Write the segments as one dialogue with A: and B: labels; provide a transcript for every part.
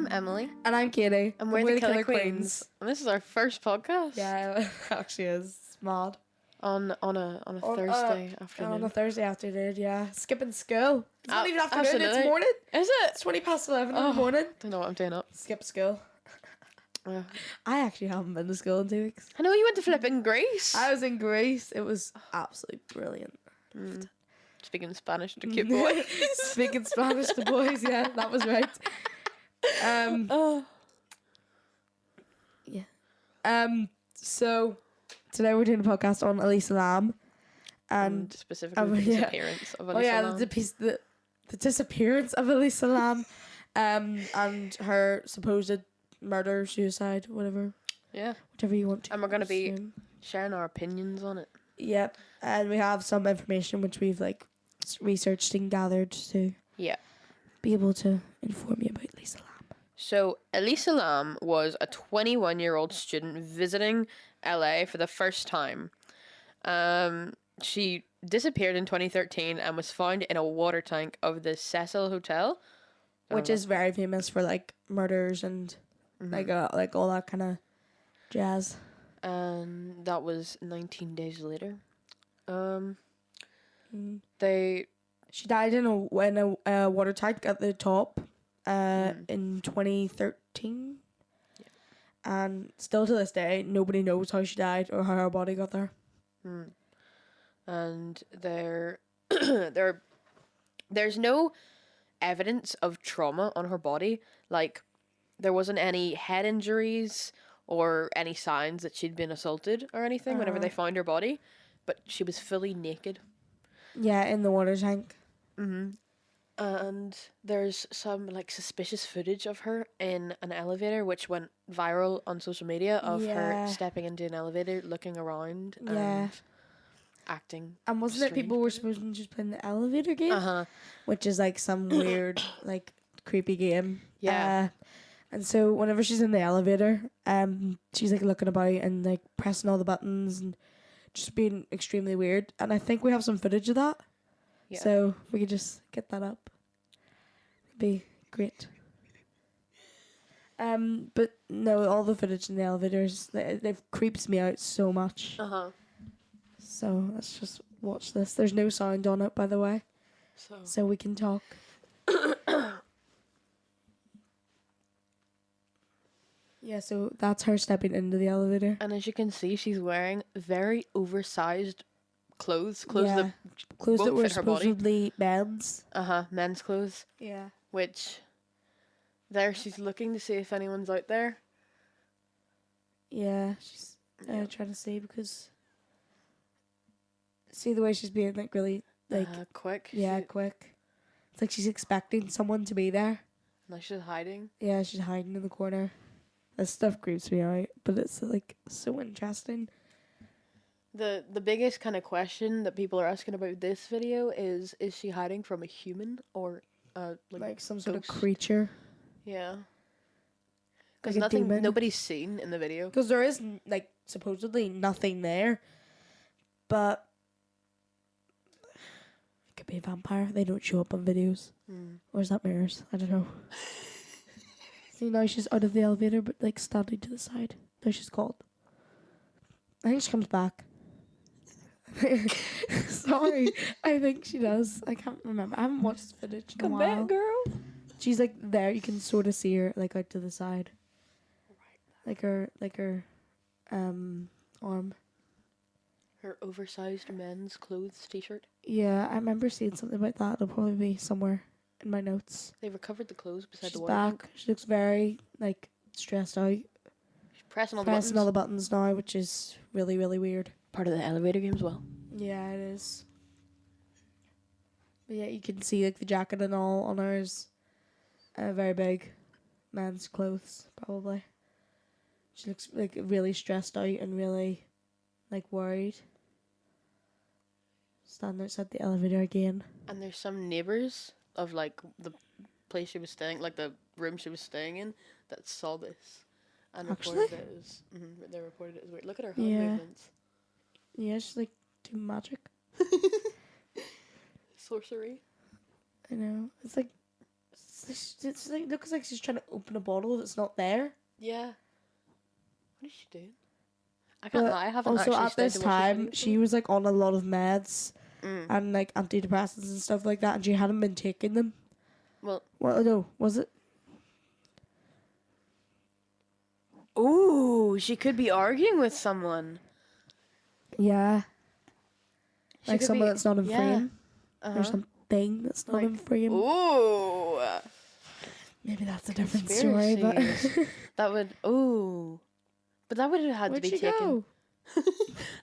A: I'm Emily.
B: And I'm Katie.
A: And we're the Killer Queens. And this is our first podcast.
B: Yeah, it actually is. It's mad.
A: On a Thursday afternoon.
B: On a Thursday afternoon, yeah. Skipping school. It's not even afternoon,
A: absolutely.
B: it's morning.
A: Is it?
B: It's 20 past 11 in the morning.
A: Don't know what I'm doing up.
B: Skip school. I actually haven't been to school in 2 weeks.
A: I know you went to flipping Greece.
B: I was in Greece. It was absolutely brilliant.
A: Speaking Spanish to cute boys.
B: Speaking Spanish to boys, yeah, that was right. So today we're doing a podcast on Elisa Lamb and
A: specifically the disappearance of Elisa Lamb.
B: The disappearance of Elisa Lamb and her supposed murder, suicide, whatever.
A: Yeah.
B: Whichever you want to.
A: And we're going to be sharing our opinions on it.
B: Yep. And we have some information which we've researched and gathered to be able to inform you about Elisa Lamb.
A: So, Elisa Lamb was a 21-year-old student visiting LA for the first time. She disappeared in 2013 and was found in a water tank of the Cecil Hotel.
B: Which is very famous for, murders and, all that kind of jazz.
A: And that was 19 days later.
B: She died in a water tank at the top. In 2013, and still to this day, nobody knows how she died or how her body got there.
A: And there's no evidence of trauma on her body. There wasn't any head injuries or any signs that she'd been assaulted or anything whenever they found her body, but she was fully naked.
B: Yeah, in the water tank.
A: And there's some suspicious footage of her in an elevator which went viral on social media of her stepping into an elevator, looking around and acting.
B: And wasn't it people were supposed to just play in the elevator game? Which is some weird creepy game.
A: Yeah.
B: And so whenever she's in the elevator, she's looking about and pressing all the buttons and just being extremely weird. And I think we have some footage of that. Yeah. So if we could just get that up, it'd be great. But no, all the footage in the elevators, they've creeped me out so much. So let's just watch this. There's no sound on it, by the way, so we can talk. Yeah, so that's her stepping into the elevator.
A: And as you can see, she's wearing very oversized clothes that
B: were
A: fit her body.
B: Supposedly men's.
A: Men's clothes.
B: Yeah.
A: Which, she's looking to see if anyone's out there.
B: Yeah, she's trying to see because. See the way she's being really
A: quick.
B: Yeah, quick. It's she's expecting someone to be there.
A: Now she's hiding.
B: Yeah, she's hiding in the corner. This stuff creeps me out, but it's so interesting.
A: The biggest kind of question that people are asking about this video is she hiding from a human or
B: some sort of creature?
A: Yeah. Because nobody's seen in the video.
B: Because there is supposedly nothing there, but it could be a vampire. They don't show up on videos. Or is that mirrors? I don't know. See, now she's out of the elevator, but standing to the side. There she's called. I think she comes back. Sorry, I think she does. I can't remember. I haven't watched the footage in a while.
A: Come back, girl.
B: She's there. You can sort of see her out to the side. Right. Her arm.
A: Her oversized men's clothes t-shirt.
B: Yeah, I remember seeing something about that. It'll probably be somewhere in my notes.
A: They recovered the clothes beside the
B: water.
A: water.
B: She's back. She looks very stressed out.
A: She's pressing all
B: the buttons now, which is really, really weird.
A: Part of the elevator game as well.
B: Yeah, it is. But yeah, you can see the jacket and all on hers. Very big. Men's clothes, probably. She looks really stressed out and really worried. Standing outside the elevator again.
A: And there's some neighbours of the place she was staying, the room she was staying in, that saw this and reported it as. They reported it as weird. Look at her hand movements.
B: Yeah, she's doing magic.
A: Sorcery.
B: I know. It's It's like looks like she's trying to open a bottle that's not there.
A: Yeah. What is she doing? I can't
B: But
A: lie. I haven't
B: also
A: actually
B: at
A: stayed
B: this
A: to watch
B: time,
A: this
B: she
A: video.
B: was like on a lot of meds
A: Mm.
B: and like antidepressants and stuff like that, and she hadn't been taking them.
A: Well,
B: no, was it?
A: ooh, she could be arguing with someone.
B: Yeah,
A: She
B: like
A: could
B: someone
A: be,
B: that's not in
A: yeah.
B: frame or
A: Uh-huh.
B: something that's not
A: Like,
B: in frame.
A: ooh.
B: Maybe that's a different story, but
A: Conspiracies. That would, ooh. But that would have had
B: where'd
A: to be
B: she
A: taken.
B: go?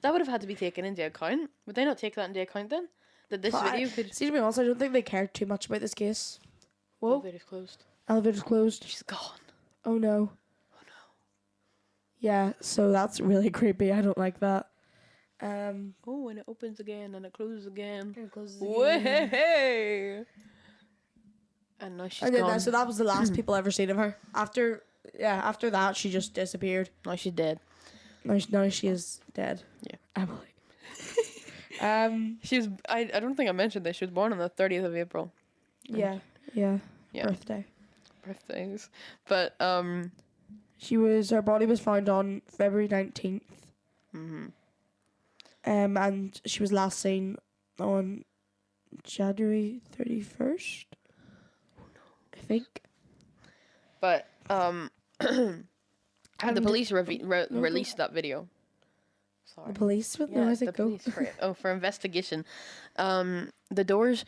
A: That would have had to be taken into account. Would they not take that into account then? That this video could.
B: See, to be honest, I don't think they cared too much about this case. Whoa,
A: Elevator's closed.
B: elevator's closed.
A: She's gone.
B: Oh no.
A: Oh no.
B: Yeah, so that's really creepy. I don't like that.
A: Oh, and it opens again and it closes again.
B: It closes
A: Way. And now she's
B: and then
A: gone.
B: so that was the last people ever seen of her. After that, she just disappeared.
A: Now she's dead.
B: Now she is dead.
A: Yeah.
B: Emily.
A: She was. I don't think I mentioned this. She was born on the 30th of April.
B: Yeah. Birthday.
A: Birthdays. But
B: Her body was found on February 19th.
A: Mm-hmm.
B: And she was last seen on January 31st. I think.
A: But the police released that video. Sorry.
B: The police?
A: Yeah,
B: No, I think
A: the police for investigation. The doors.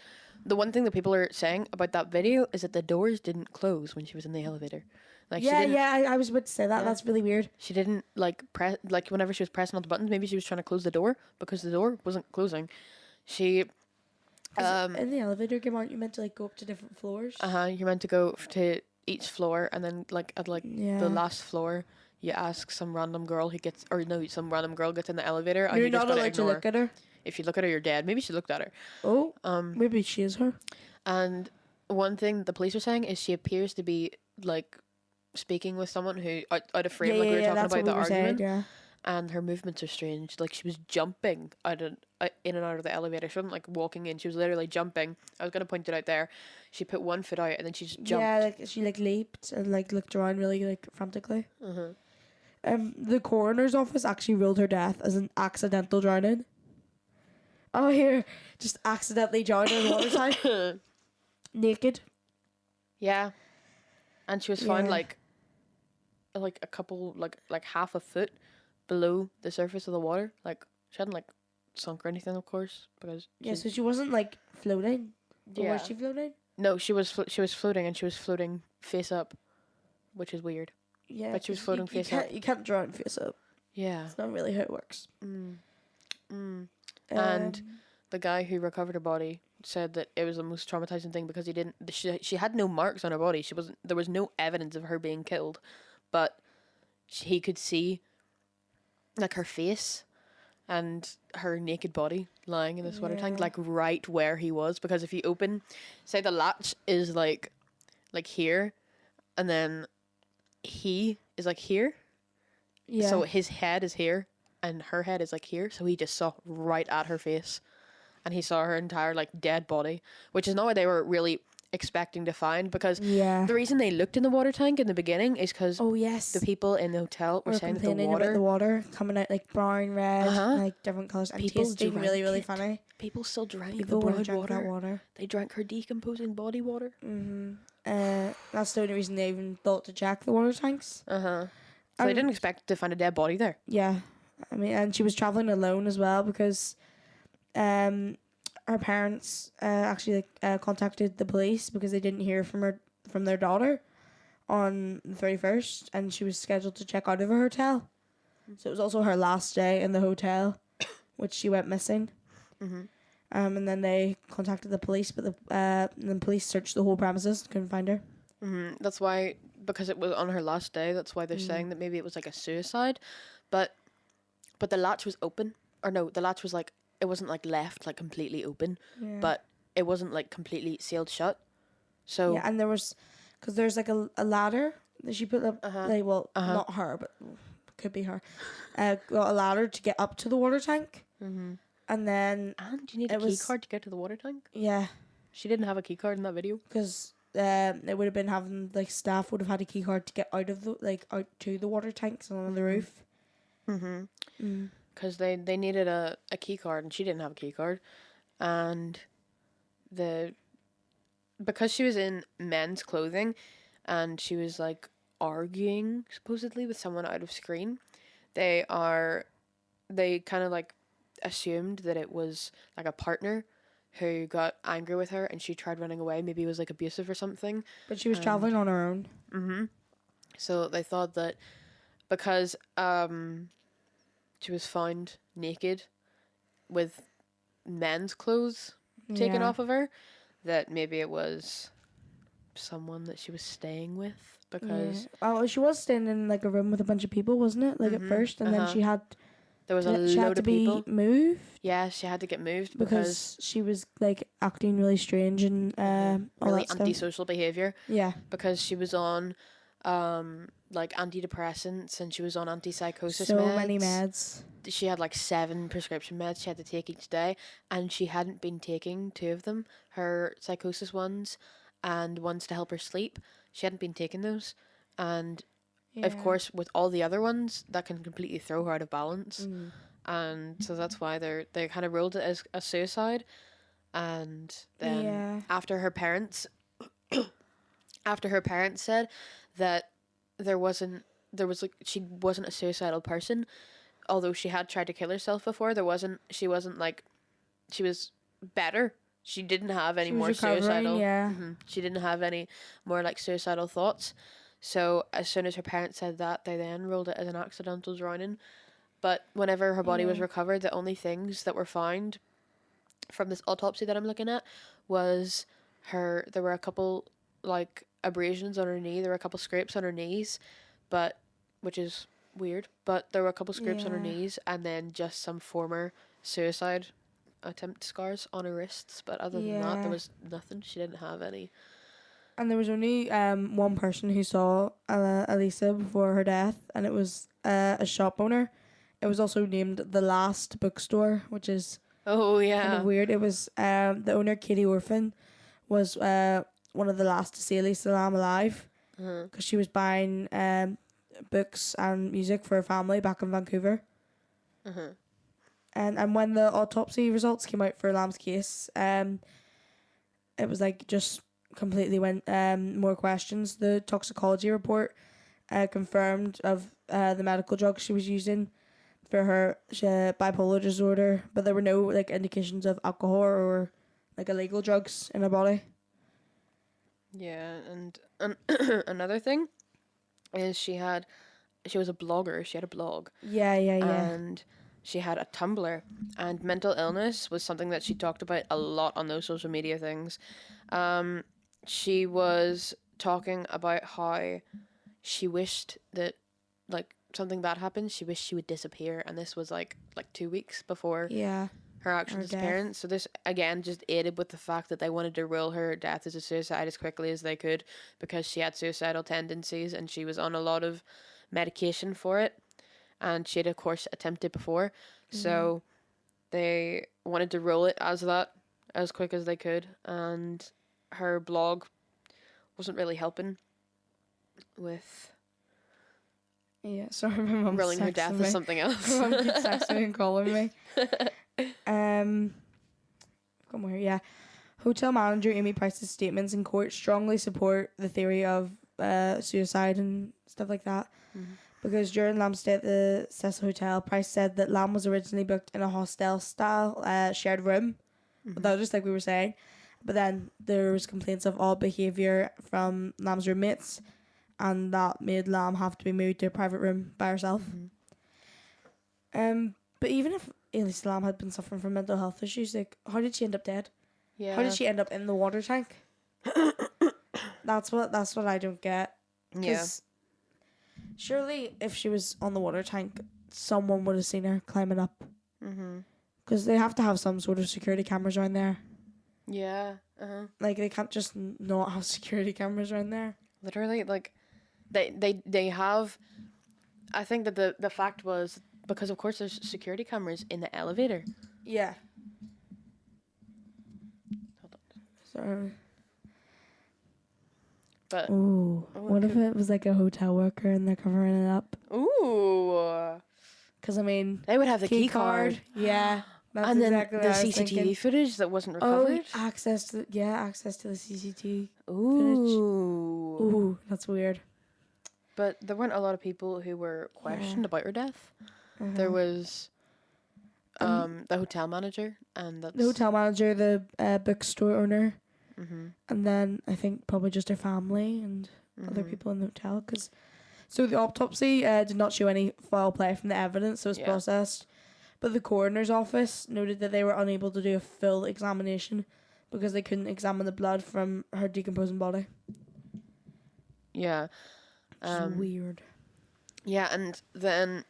A: The one thing that people are saying about that video is that the doors didn't close when she was in the elevator. Like
B: I was about to say that.
A: Yeah.
B: That's really weird.
A: She didn't press whenever she was pressing all the buttons. Maybe she was trying to close the door because the door wasn't closing. She.
B: In the elevator game, aren't you meant to like go up to different floors?
A: You're meant to go to each floor, and then at
B: Yeah.
A: the last floor, you ask some random girl some random girl gets in the elevator, and
B: You're
A: you just
B: not
A: gotta
B: allowed to
A: ignore.
B: look at her.
A: If you look at her, you're dead. Maybe she looked at her.
B: Oh, maybe she is her.
A: And one thing the police are saying is she appears to be like speaking with someone who out of frame, like we were talking
B: that's
A: about
B: what
A: the
B: we were saying,
A: argument.
B: yeah.
A: And her movements are strange. Like she was jumping in and out of the elevator. She wasn't like walking in. She was literally jumping. I was gonna point it out there. She put one foot out and then she just jumped.
B: Yeah, like she like leaped and like looked around really like frantically.
A: Mm-hmm.
B: The coroner's office actually ruled her death as an accidental drowning. Oh, here, just accidentally drowned in a water tank, naked.
A: Yeah, and she was found
B: Yeah.
A: like a couple like half a foot below the surface of the water. Like she hadn't like sunk or anything, of course, because
B: Yeah, so she wasn't like floating. Or
A: Yeah.
B: was she floating?
A: no, she was floating, and she was floating face up, which is weird.
B: Yeah,
A: But she was
B: 'cause
A: floating
B: you
A: face
B: can't,
A: up.
B: You can't drown face up.
A: Yeah.
B: It's not really how it works.
A: And
B: Um,
A: the guy who recovered her body said that it was the most traumatizing thing because she had no marks on her body. There was no evidence of her being killed, but he could see like her face and her naked body lying in this water tank,
B: Yeah.
A: like right where he was. Because if you open, say the latch is like here, and then he is like here.
B: yeah.
A: So his head is here and her head is like here. So he just saw right at her face, and he saw her entire like dead body, which is not what they were really expecting to find, because
B: Yeah.
A: the reason they looked in the water tank in the beginning is because
B: Oh yes.
A: the people in the hotel were
B: We're
A: saying that the
B: complaining about the
A: water,
B: water coming out like brown, red,
A: Uh-huh.
B: like different colours, and
A: People
B: tasting
A: drank
B: really, really
A: it.
B: funny.
A: people still drank
B: People
A: the
B: want to
A: blood
B: drink
A: water.
B: that water.
A: They drank her decomposing body water.
B: That's the only reason they even thought to check the water tanks.
A: So they didn't expect to find a dead body there.
B: Yeah, I mean, and she was traveling alone as well because, her parents actually contacted the police because they didn't hear from their daughter on the 31st, and she was scheduled to check out of a hotel. So it was also her last day in the hotel, which she went missing. And then they contacted the police, but the police searched the whole premises, couldn't find her.
A: That's why, because it was on her last day, that's why they're saying that maybe it was like a suicide. But the latch was open. Or no, the latch was like, it wasn't like left like completely open, but it wasn't like completely sealed shut. So
B: Yeah, and there was, because there's like a ladder that she put up, like, well, not her, but could be her, got a ladder to get up to the water tank. And then,
A: and you need a
B: it
A: key
B: was-
A: card to get to the water tank.
B: yeah,
A: She didn't have a key card in that video.
B: because it would have been having like staff would have had a key card to get out of the out to the water tanks and on the roof.
A: Because they needed a key card and she didn't have a key card, and because she was in men's clothing, and she was like arguing supposedly with someone out of screen, they kind of like assumed that it was like a partner who got angry with her and she tried running away. Maybe it was like abusive or something.
B: But she was traveling on her own.
A: So they thought that because she was found naked with men's clothes taken off of her, that maybe it was someone that she was staying with, because
B: well, she was staying in like a room with a bunch of people, wasn't it? Like at first, and then
A: there was a
B: she had
A: load
B: to
A: of
B: be
A: people.
B: moved.
A: Yeah, she had to get moved
B: because she was like acting really strange and all
A: really
B: that stuff.
A: antisocial behavior.
B: Yeah,
A: because she was on like antidepressants and she was on antipsychosis
B: so
A: meds.
B: many meds.
A: She had like 7 prescription meds she had to take each day, and she hadn't been taking 2 of them, her psychosis ones and ones to help her sleep. She hadn't been taking those, and of course with all the other ones that can completely throw her out of balance. And so that's why they kind of ruled it as a suicide. And then after her parents said that she wasn't a suicidal person, although she had tried to kill herself before. She was better. She didn't have any more suicidal. She didn't have any more like suicidal thoughts. So as soon as her parents said that, they then ruled it as an accidental drowning. But whenever her body was recovered, the only things that were found from this autopsy that I'm looking at was there were a couple like abrasions on her knee, there were a couple scrapes on her knees, which is weird, but there were a couple scrapes on her knees, and then just some former suicide attempt scars on her wrists, but other than that there was nothing. She didn't have any.
B: And there was only one person who saw Elisa before her death, and it was a shop owner. It was also named The Last Bookstore, which is kind of weird. It was the owner, Katie Orphan, was one of the last to see Elisa Lamb alive, because she was buying books and music for her family back in Vancouver. And when the autopsy results came out for Lamb's case, it was like just completely went more questions. The toxicology report confirmed of the medical drugs she was using for her bipolar disorder, but there were no like indications of alcohol or like illegal drugs in her body.
A: Yeah, and another thing is she was a blogger. She had a blog.
B: Yeah.
A: And she had a Tumblr, and mental illness was something that she talked about a lot on those social media things. She was talking about how she wished that like something bad happened. She wished she would disappear, and this was like 2 weeks before her actual disappearance. So this again just aided with the fact that they wanted to rule her death as a suicide as quickly as they could, because she had suicidal tendencies and she was on a lot of medication for it, and she had of course attempted before. So they wanted to rule it as that as quick as they could, and her blog wasn't really helping with
B: sorry, my mum's
A: ruling her death as something else.
B: My mum keeps texting me and calling me. Come here, yeah. Hotel manager Amy Price's statements in court strongly support the theory of suicide and stuff like that. Because during Lamb's stay at the Cecil Hotel, Price said that Lamb was originally booked in a hostel-style shared room. Without just like we were saying. But then there was complaints of odd behaviour from Lamb's roommates, and that made Lamb have to be moved to a private room by herself. But even if Elisa Lamb had been suffering from mental health issues, like, how did she end up dead?
A: Yeah.
B: How did she end up in the water tank? That's what I don't get.
A: Yeah.
B: Surely, if she was on the water tank, someone would have seen her climbing up. Because they have to have some sort of security cameras around there.
A: Yeah.
B: Like, they can't just not have security cameras around there.
A: Literally, like, they have. I think that the fact was because of course there's security cameras in the elevator.
B: Yeah.
A: Hold on.
B: Sorry.
A: But
B: Ooh, what if it was like a hotel worker and they're covering it up?
A: ooh,
B: Because I mean,
A: they would have the key card.
B: Yeah, that's
A: And then
B: exactly
A: the
B: what I was
A: CCTV
B: thinking.
A: footage that wasn't
B: Oh,
A: recovered.
B: access to the CCTV footage.
A: Ooh.
B: Ooh, that's weird.
A: But there weren't a lot of people who were questioned about her death. There was the hotel manager, and that's
B: The hotel manager, the bookstore owner, and then I think probably just her family and other people in the hotel. So the autopsy did not show any foul play from the evidence that was processed, but the coroner's office noted that they were unable to do a full examination because they couldn't examine the blood from her decomposing body.
A: Yeah.
B: Which is weird.
A: Yeah, and then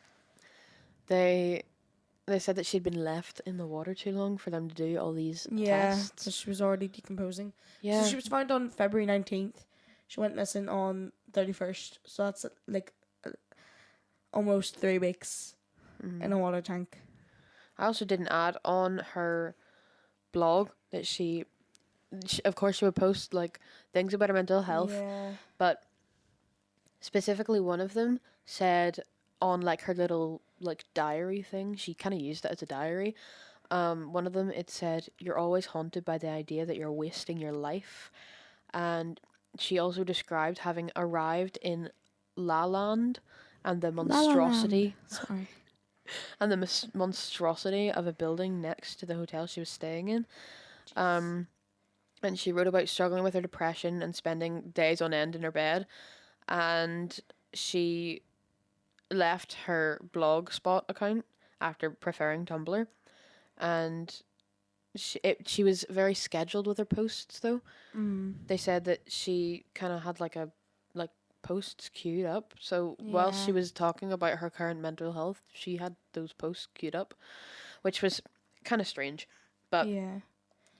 A: they said that she'd been left in the water too long for them to do all these tests.
B: So she was already decomposing.
A: Yeah.
B: So she was found on February 19th. She went missing on 31st. So that's like almost 3 weeks in a water tank.
A: I also didn't add on her blog that she of course she would post like things about her mental health, but specifically one of them said on like her little like diary thing, she kind of used it as a diary. One of them, it said, "You're always haunted by the idea that you're wasting your life," and she also described having arrived in La Land and the monstrosity
B: Sorry.
A: and the monstrosity of a building next to the hotel she was staying in. And she wrote about struggling with her depression and spending days on end in her bed. And she left her Blogspot account after preferring Tumblr. And she was very scheduled with her posts, though. They said that she kind of had like posts queued up. So while she was talking about her current mental health, she had those posts queued up, which was kind of strange. But, you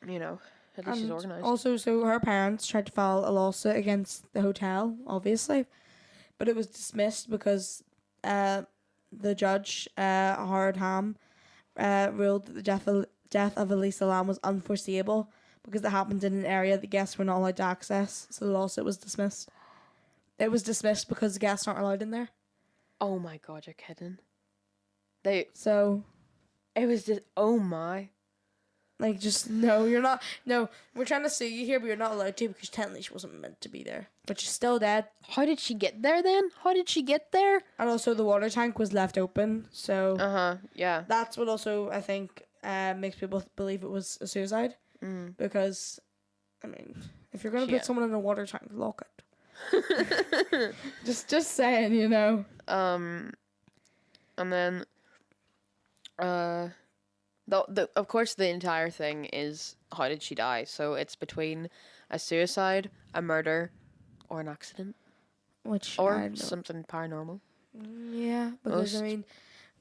A: know, at least she's organised.
B: Also, so her parents tried to file a lawsuit against the hotel, obviously, but it was dismissed because the judge, Howard Ham, ruled that the death of Elisa Lamb was unforeseeable because it happened in an area the guests were not allowed to access, so the lawsuit was dismissed. It was dismissed because the guests aren't allowed in there.
A: Oh my god, you're kidding. It was just, oh my.
B: Like, just, no, you're not, no, we're trying to sue you here, but you're not allowed to because technically she wasn't meant to be there. But she's still dead.
A: How did she get there then? How did she get there?
B: And also the water tank was left open, so.
A: Yeah.
B: That's what also, I think, makes people believe it was a suicide. Because, I mean, if you're going to put someone in a water tank, lock it. just saying, you know.
A: And then of course the entire thing is how did she die? So it's between a suicide, a murder, or an accident. Or something paranormal.
B: Yeah, because I mean,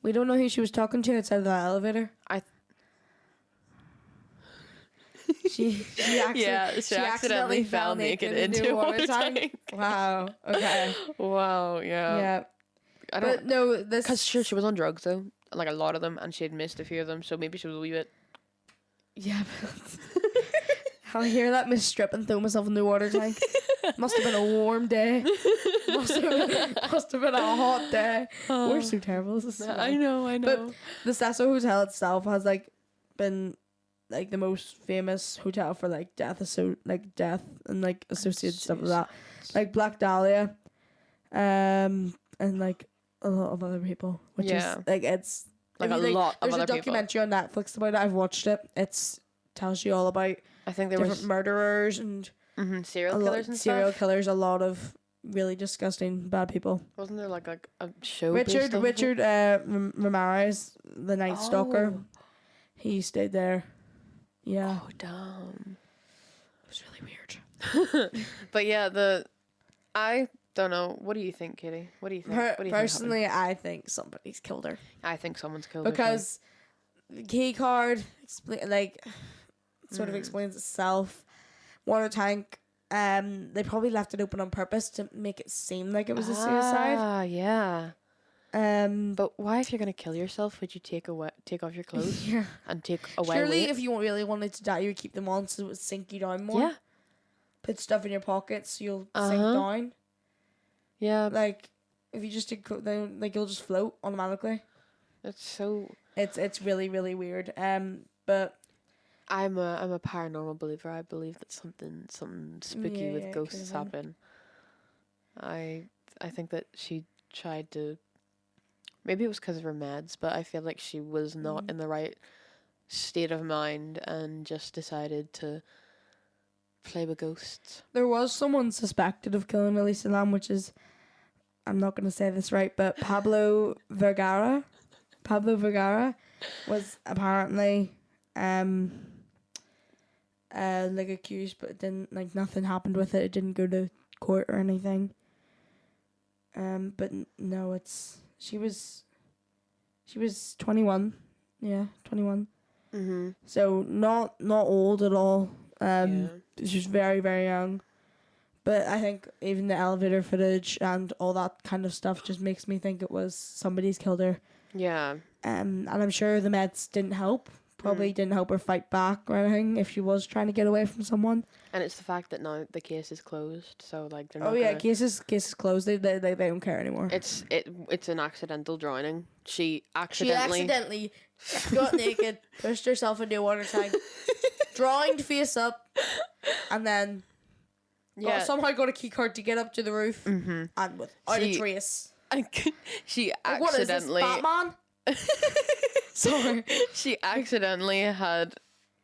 B: we don't know who she was talking to outside of the elevator. She accidentally fell naked into a water tank. Wow. Okay.
A: Wow. Yeah.
B: Yeah.
A: I don't.
B: But no, this
A: because sure she was on drugs though, like a lot of them, and she had missed a few of them, so maybe she was a wee bit.
B: Yeah. I'll hear that Miss Strip and throw myself in the water tank. Must have been a warm day. Must have been a hot day. We're so terrible. This is
A: I know.
B: But the Cecil Hotel itself has been the most famous hotel for death and associated stuff with that, like Black Dahlia, and a lot of other people, which is it's
A: a lot of
B: there's
A: other
B: a documentary on Netflix about it. I've watched it. It's tells you all about
A: I think there
B: different
A: was
B: murderers and
A: serial killers and
B: serial
A: stuff.
B: killers, a lot of really disgusting bad people.
A: Wasn't there like a show?
B: Richard Ramirez, the Night Stalker, he stayed there. Yeah.
A: Oh damn.
B: It was really weird.
A: But yeah, I don't know. What do you think, Katie? What do you think?
B: Personally, I think somebody's killed her.
A: I think someone's killed her.
B: Because the key card sort of explains itself. Water tank, they probably left it open on purpose to make it seem like it was a suicide.
A: Ah, yeah. But why, if you're gonna kill yourself, would you take off your clothes and take away?
B: Surely,
A: weight?
B: if you really wanted to die, you would keep them on so it would sink you down more.
A: Yeah.
B: put stuff in your pockets so you'll sink
A: Uh-huh.
B: down.
A: Yeah,
B: Like, if you just did then like you'll just float automatically.
A: it's so.
B: It's really really weird. But
A: I'm a paranormal believer. I believe that something spooky
B: yeah,
A: with
B: yeah,
A: ghosts
B: kind of
A: happen. I think that she tried to. Maybe it was because of her meds, but I feel like she was not in the right state of mind and just decided to play with ghosts.
B: there was someone suspected of killing Elisa Lamb, which is, I'm not going to say this right, but Pablo Vergara. Pablo Vergara was apparently like accused, but it didn't, like, nothing happened with it. It didn't go to court or anything. But no, she was 21. Yeah, 21.
A: Mm-hmm.
B: So not old at all.
A: Yeah.
B: She was very very young. But I think even the elevator footage and all that kind of stuff just makes me think it was somebody's killed her.
A: Yeah.
B: And I'm sure the meds didn't help. Probably didn't help her fight back or anything if she was trying to get away from someone.
A: And it's the fact that now the case is closed, so like they're not.
B: Oh yeah,
A: gonna...
B: cases closed. They don't care anymore.
A: It's an accidental drowning. She accidentally
B: got naked, pushed herself into a water tank, drowned face up, and then somehow got a key card to get up to the roof, and without a trace.
A: She accidentally.
B: What is this, Batman? Sorry.
A: She accidentally had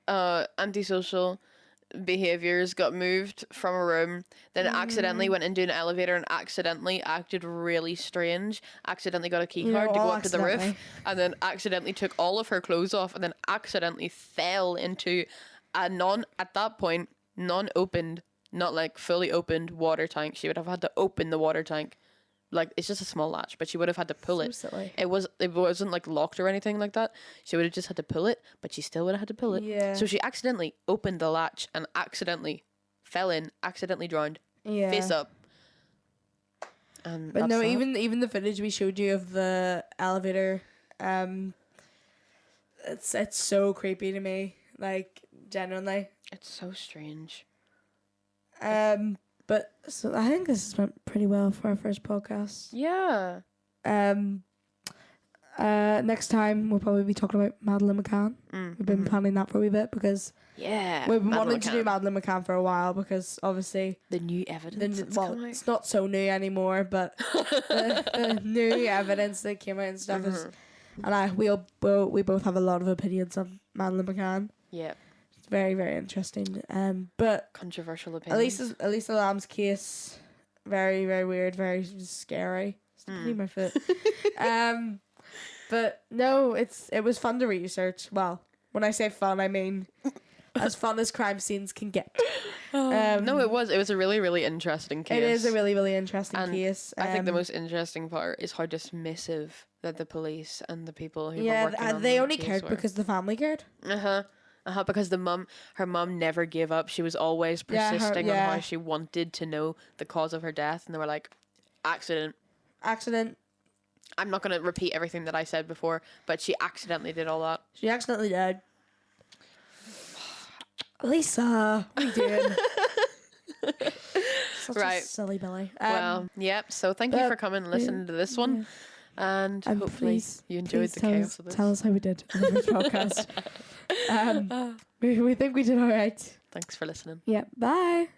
A: antisocial behaviors, got moved from a room, then accidentally went into an elevator and accidentally acted really strange, accidentally got a key card to go up to the roof, and then accidentally took all of her clothes off, and then accidentally fell into a at that point non-opened, not like fully opened water tank. She would have had to open the water tank. Like, it's just a small latch, but she would have had to pull it.
B: Silly.
A: It wasn't like locked or anything like that. She would have just had to pull it, but she still would have had to pull it.
B: Yeah.
A: So she accidentally opened the latch and accidentally fell in, accidentally drowned, face up. And
B: but no,
A: that.
B: even the footage we showed you of the elevator, it's so creepy to me. Like, genuinely.
A: It's so strange.
B: But so I think this has went pretty well for our first podcast.
A: Yeah.
B: Next time we'll probably be talking about Madeleine McCann. We've been planning that for a wee bit because
A: we've
B: been wanting to do Madeleine McCann for a while because obviously
A: the new evidence.
B: It's not so new anymore, but the new evidence that came out and stuff is, and we both have a lot of opinions on Madeleine McCann.
A: Yeah.
B: Very, very interesting. But
A: controversial opinions.
B: Elisa Lamb's case, very, very weird, very scary. Stop my foot. But no, it was fun to research. Well, when I say fun, I mean as fun as crime scenes can get.
A: No, it was a really, really interesting case.
B: It is a really, really interesting case.
A: I think the most interesting part is how dismissive that the police and the people who were working on
B: they only
A: case
B: cared
A: were.
B: because the family cared.
A: Because her mum never gave up. She was always persisting on how she wanted to know the cause of her death, and they were like, accident. I'm not going to repeat everything that I said before, but she accidentally did all that.
B: She accidentally died. Lisa, what are you doing? Such a silly Billy.
A: Well, yep. So thank you for coming and listening to this one. And hopefully you enjoyed the chaos of this.
B: Tell us how we did on this podcast. We think we did all right.
A: Thanks for listening.
B: Yeah. Bye.